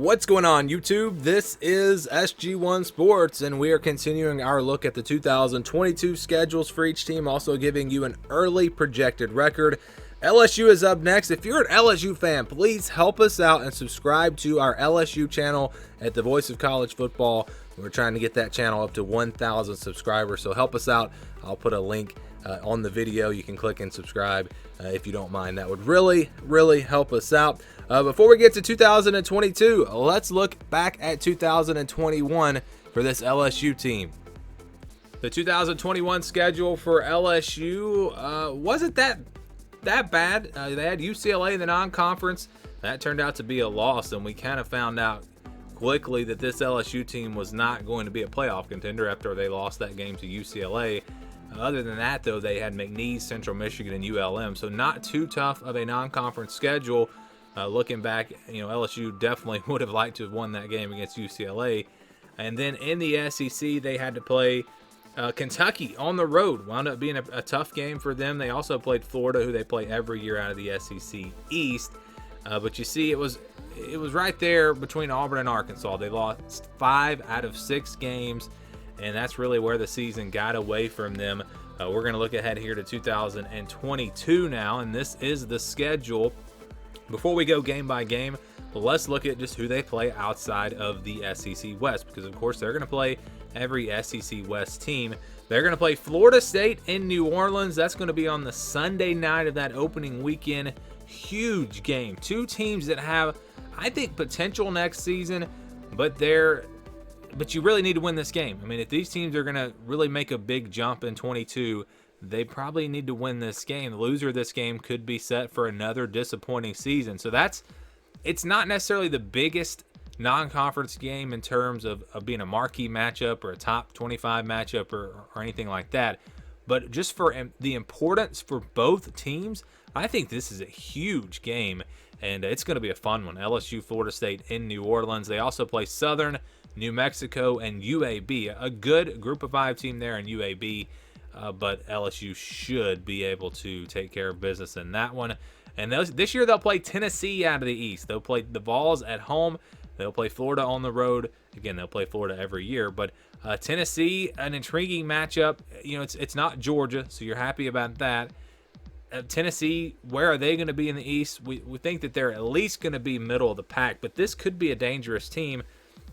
What's going on, YouTube? This is SG1 Sports, and we are continuing our look at the 2022 schedules for each team, also giving you an early projected record. LSU is up next. If you're an LSU fan, please help us out and subscribe to our LSU channel at the Voice of College Football. We're trying to get that channel up to 1,000 subscribers, so help us out. I'll put a link on the video. You can click and subscribe if you don't mind. That would really help us out. Before we get to 2022, let's look back at 2021 for this LSU team. The 2021 schedule for LSU wasn't that bad. They had UCLA in the non-conference. That turned out to be a loss, and we kind of found out quickly that this LSU team was not going to be a playoff contender after they lost that game to UCLA. Other than that, though, they had McNeese, Central Michigan, and ULM, so not too tough of a non-conference schedule. Looking back, LSU definitely would have liked to have won that game against UCLA. And then in the SEC, they had to play Kentucky on the road. Wound up being a tough game for them. They also played Florida, who they play every year out of the SEC East. But you see, it was right there between Auburn and Arkansas. They lost 5 out of 6 games, and that's really where the season got away from them. We're going to look ahead here to 2022 now, and this is the schedule. Before we go game by game, let's look at just who they play outside of the SEC West, because of course they're going to play every SEC West team. They're going to play Florida State in New Orleans. That's going to be on the Sunday night of that opening weekend. Huge game. Two teams that have, I think, potential next season, but you really need to win this game. I mean, if these teams are going to really make a big jump in 22, they probably need to win this game. The loser of this game could be set for another disappointing season. So it's not necessarily the biggest non-conference game in terms of being a marquee matchup or a top 25 matchup or anything like that. But just for the importance for both teams, I think this is a huge game, and it's going to be a fun one. LSU, Florida State in New Orleans. They also play Southern, New Mexico, and UAB. A good group of 5 team there in UAB. But LSU should be able to take care of business in that one. And this year they'll play Tennessee out of the East. They'll play the Vols at home. They'll play Florida on the road. Again, they'll play Florida every year. But Tennessee, an intriguing matchup. It's not Georgia, so you're happy about that. Tennessee, where are they going to be in the East? We think that they're at least going to be middle of the pack. But this could be a dangerous team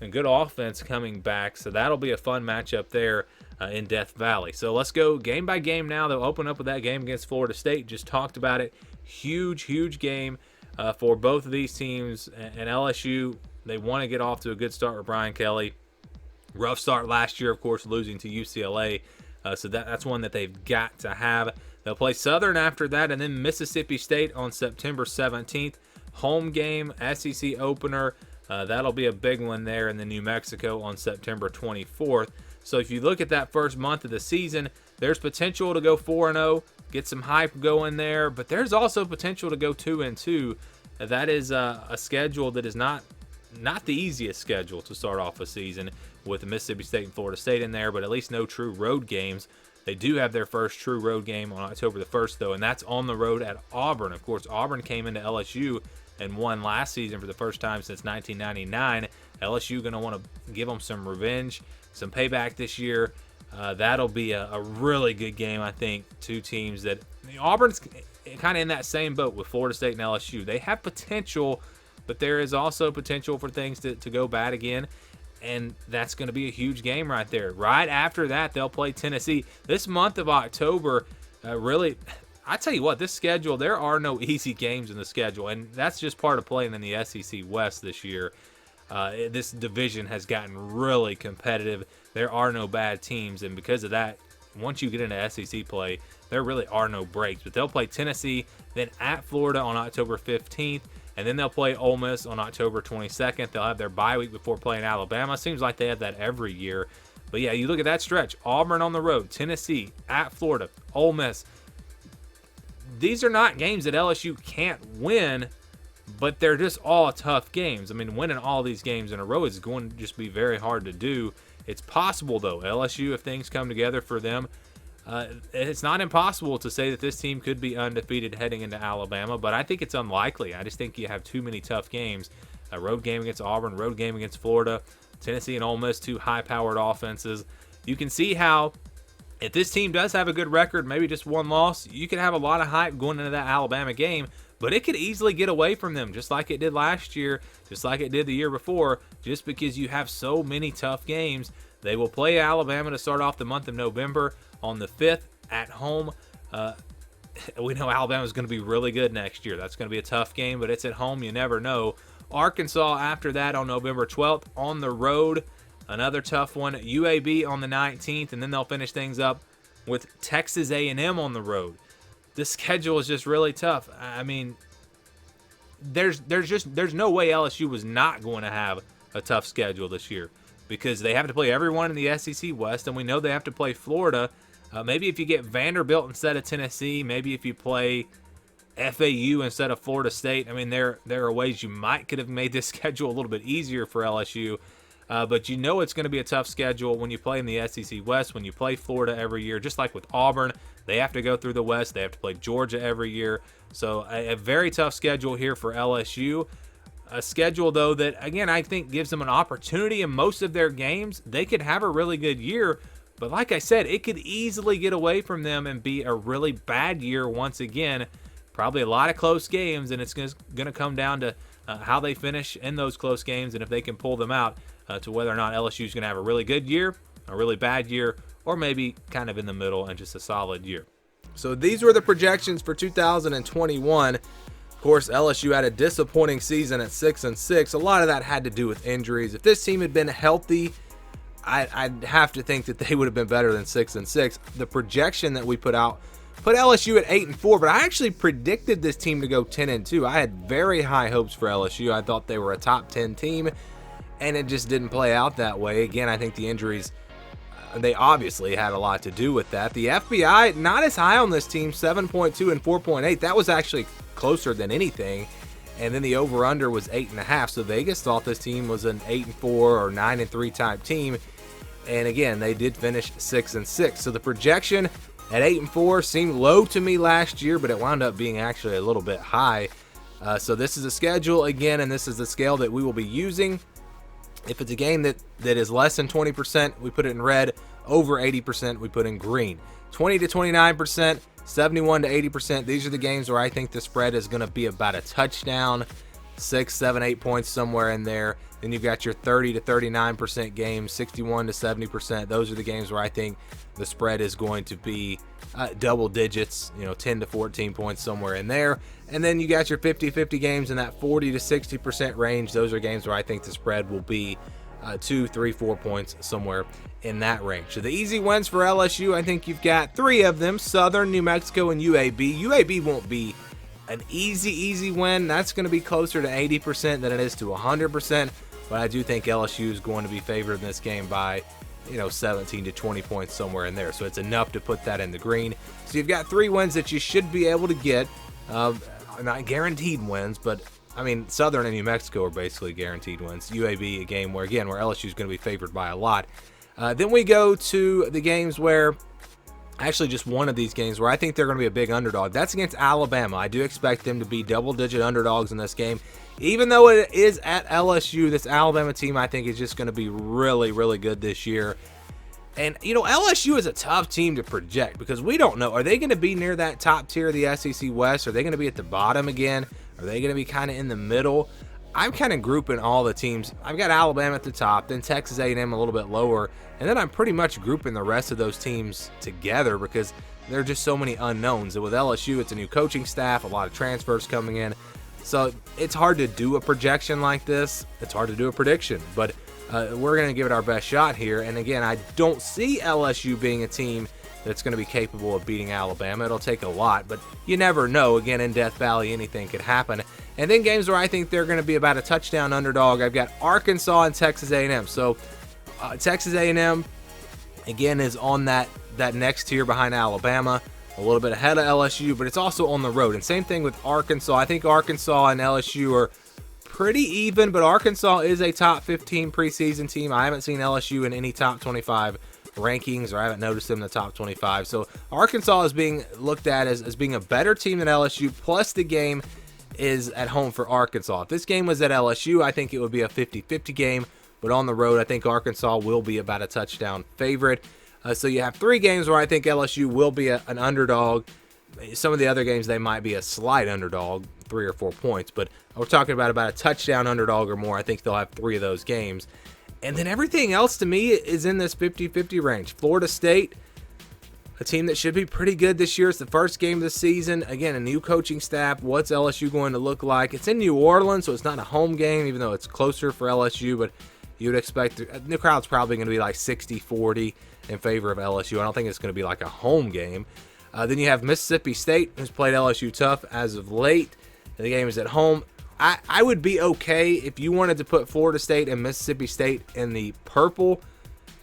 and good offense coming back. So that'll be a fun matchup there in Death Valley. So let's go game by game now. They'll open up with that game against Florida State. Just talked about it. Huge game for both of these teams. And LSU, they want to get off to a good start with Brian Kelly. Rough start last year, of course, losing to UCLA. So that's one that they've got to have. They'll play Southern after that, and then Mississippi State on September 17th. Home game, SEC opener. That'll be a big one there in the New Mexico on September 24th. So if you look at that first month of the season, there's potential to go 4-0, get some hype going there, but there's also potential to go 2-2. That is a schedule that is not the easiest schedule to start off a season with Mississippi State and Florida State in there, but at least no true road games. They do have their first true road game on October the 1st, though, and that's on the road at Auburn. Of course, Auburn came into LSU and won last season for the first time since 1999. LSU going to want to give them some revenge, some payback this year. That'll be a really good game, I think. Two teams that Auburn's kind of in that same boat with Florida State and LSU. They have potential, but there is also potential for things to go bad again. And that's going to be a huge game right there. Right after that, they'll play Tennessee. This month of October, really, I tell you what, this schedule, there are no easy games in the schedule. And that's just part of playing in the SEC West this year. This division has gotten really competitive. There are no bad teams. And because of that, once you get into SEC play, there really are no breaks. But they'll play Tennessee, then at Florida on October 15th. And then they'll play Ole Miss on October 22nd. They'll have their bye week before playing Alabama. Seems like they have that every year. But yeah, you look at that stretch. Auburn on the road, Tennessee, at Florida, Ole Miss. These are not games that LSU can't win, but they're just all tough games. I mean, winning all these games in a row is going to just be very hard to do. It's possible, though. LSU, if things come together for them, it's not impossible to say that this team could be undefeated heading into Alabama, but I think it's unlikely. I just think you have too many tough games. A road game against Auburn, road game against Florida, Tennessee and Ole Miss, two high-powered offenses. You can see how if this team does have a good record, maybe just one loss, you can have a lot of hype going into that Alabama game, but it could easily get away from them just like it did last year, just like it did the year before, just because you have so many tough games. They will play Alabama to start off the month of November on the 5th at home. We know Alabama is going to be really good next year. That's going to be a tough game, but it's at home. You never know. Arkansas after that on November 12th on the road. Another tough one. UAB on the 19th, and then they'll finish things up with Texas A&M on the road. This schedule is just really tough. I mean, there's no way LSU was not going to have a tough schedule this year because they have to play everyone in the SEC West, and we know they have to play Florida. Maybe if you get Vanderbilt instead of Tennessee, maybe if you play FAU instead of Florida State. I mean, there are ways you could have made this schedule a little bit easier for LSU. But you know it's going to be a tough schedule when you play in the SEC West, when you play Florida every year, just like with Auburn. They have to go through the West. They have to play Georgia every year. So a very tough schedule here for LSU. A schedule, though, that, again, I think gives them an opportunity in most of their games. They could have a really good year. But like I said, it could easily get away from them and be a really bad year once again. Probably a lot of close games, and it's going to come down to how they finish in those close games and if they can pull them out to whether or not LSU is going to have a really good year, a really bad year, or maybe kind of in the middle and just a solid year. So these were the projections for 2021. Of course, LSU had a disappointing season at 6-6. A lot of that had to do with injuries. If this team had been healthy, I'd have to think that they would have been better than 6-6. The projection that we put out put LSU at 8-4, but I actually predicted this team to go 10-2. I had very high hopes for LSU. I thought they were a top 10 team, and it just didn't play out that way. Again, I think the injuries, they obviously had a lot to do with that. The FBI, not as high on this team, 7.2 and 4.8. That was actually closer than anything. And then the over-under was 8.5. So Vegas thought this team was an 8-4 or 9-3 type team. And again, they did finish 6-6. So the projection at 8-4 seemed low to me last year, but it wound up being actually a little bit high. So this is a schedule again, and this is the scale that we will be using. If it's a game that is less than 20%, we put it in red. Over 80%, we put in green. 20 to 29%, 71 to 80%. These are the games where I think the spread is going to be about a touchdown, 6, 7, 8 points somewhere in there. Then you've got your 30 to 39% games, 61 to 70%. Those are the games where I think the spread is going to be double digits, 10 to 14 points somewhere in there. And then you got your 50-50 games in that 40 to 60% range. Those are games where I think the spread will be 2, 3, 4 points somewhere in that range. So the easy wins for LSU, I think you've got 3 of them: Southern, New Mexico, and UAB. UAB won't be an easy win. That's going to be closer to 80% than it is to 100%. But I do think LSU is going to be favored in this game by 17 to 20 points somewhere in there. So it's enough to put that in the green. So you've got 3 wins that you should be able to get. Not guaranteed wins, but I mean, Southern and New Mexico are basically guaranteed wins. UAB, a game where LSU is going to be favored by a lot. Then we go to the games where, actually just one of these games where I think they're going to be a big underdog. That's against Alabama. I do expect them to be double-digit underdogs in this game. Even though it is at LSU, this Alabama team I think is just going to be really, really good this year. And, LSU is a tough team to project because we don't know. Are they going to be near that top tier of the SEC West? Are they going to be at the bottom again? Are they going to be kind of in the middle? I'm kind of grouping all the teams. I've got Alabama at the top, then Texas A&M a little bit lower, and then I'm pretty much grouping the rest of those teams together because there are just so many unknowns. And with LSU, it's a new coaching staff, a lot of transfers coming in. So it's hard to do a projection like this. It's hard to do a prediction, but we're going to give it our best shot here. And again, I don't see LSU being a team that's going to be capable of beating Alabama. It'll take a lot, but you never know. Again, in Death Valley, anything could happen. And then games where I think they're going to be about a touchdown underdog, I've got Arkansas and Texas A&M. So Texas A&M, again, is on that next tier behind Alabama, a little bit ahead of LSU, but it's also on the road. And same thing with Arkansas. I think Arkansas and LSU are pretty even, but Arkansas is a top 15 preseason team. I haven't seen LSU in any top 25 rankings, or I haven't noticed them in the top 25. So Arkansas is being looked at as being a better team than LSU, plus the game is at home for Arkansas. If this game was at LSU, I think it would be a 50-50 game, but on the road, I think Arkansas will be about a touchdown favorite. So you have 3 games where I think LSU will be an underdog. Some of the other games, they might be a slight underdog, 3 or 4 points, but we're talking about a touchdown underdog or more. I think they'll have 3 of those games. And then everything else to me is in this 50-50 range. Florida State, a team that should be pretty good this year. It's the first game of the season. Again, a new coaching staff. What's LSU going to look like? It's in New Orleans, so it's not a home game, even though it's closer for LSU, but you would expect the crowd's probably going to be like 60-40 in favor of LSU. I don't think it's going to be like a home game. Then you have Mississippi State, who's played LSU tough as of late. The game is at home. I would be okay if you wanted to put Florida State and Mississippi State in the purple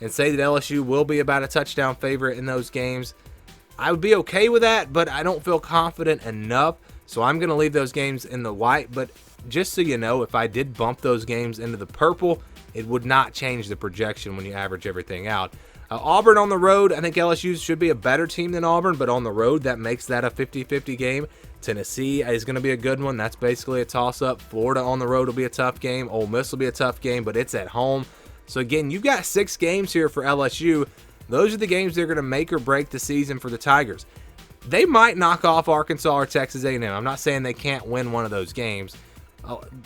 and say that LSU will be about a touchdown favorite in those games. I would be okay with that, but I don't feel confident enough, so I'm going to leave those games in the white. But just so you know, if I did bump those games into the purple, it would not change the projection when you average everything out. Auburn on the road, I think LSU should be a better team than Auburn, but on the road, that makes that a 50-50 game. Tennessee is going to be a good one. That's basically a toss-up. Florida on the road will be a tough game. Ole Miss will be a tough game, but it's at home. So again, you've got 6 games here for LSU. Those are the games that are going to make or break the season for the Tigers. They might knock off Arkansas or Texas A&M. I'm not saying they can't win one of those games.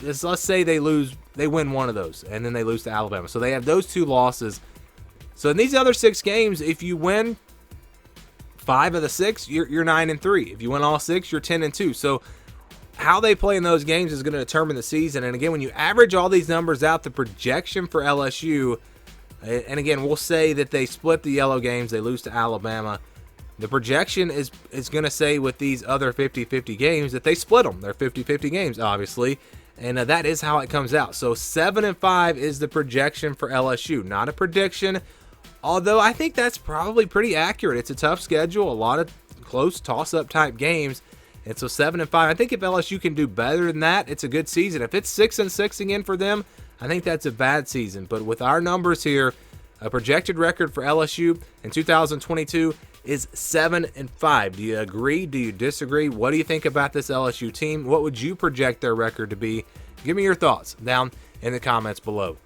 Let's say they win one of those, and then they lose to Alabama. So they have those 2 losses. So in these other 6 games, if you win 5 of the 6, you're 9-3. If you win all 6, you're 10-2. So how they play in those games is going to determine the season. And again, when you average all these numbers out, the projection for LSU, and again, we'll say that they split the yellow games, they lose to Alabama. The projection is going to say with these other 50-50 games that they split them. They're 50-50 games, obviously. And that is how it comes out. So 7-5 is the projection for LSU. Not a prediction, although I think that's probably pretty accurate. It's a tough schedule, a lot of close toss-up type games. And so 7-5, I think if LSU can do better than that, it's a good season. If it's 6-6 again for them, I think that's a bad season. But with our numbers here, a projected record for LSU in 2022 is 7-5. Do you agree? Do you disagree? What do you think about this LSU team? What would you project their record to be? Give me your thoughts down in the comments below.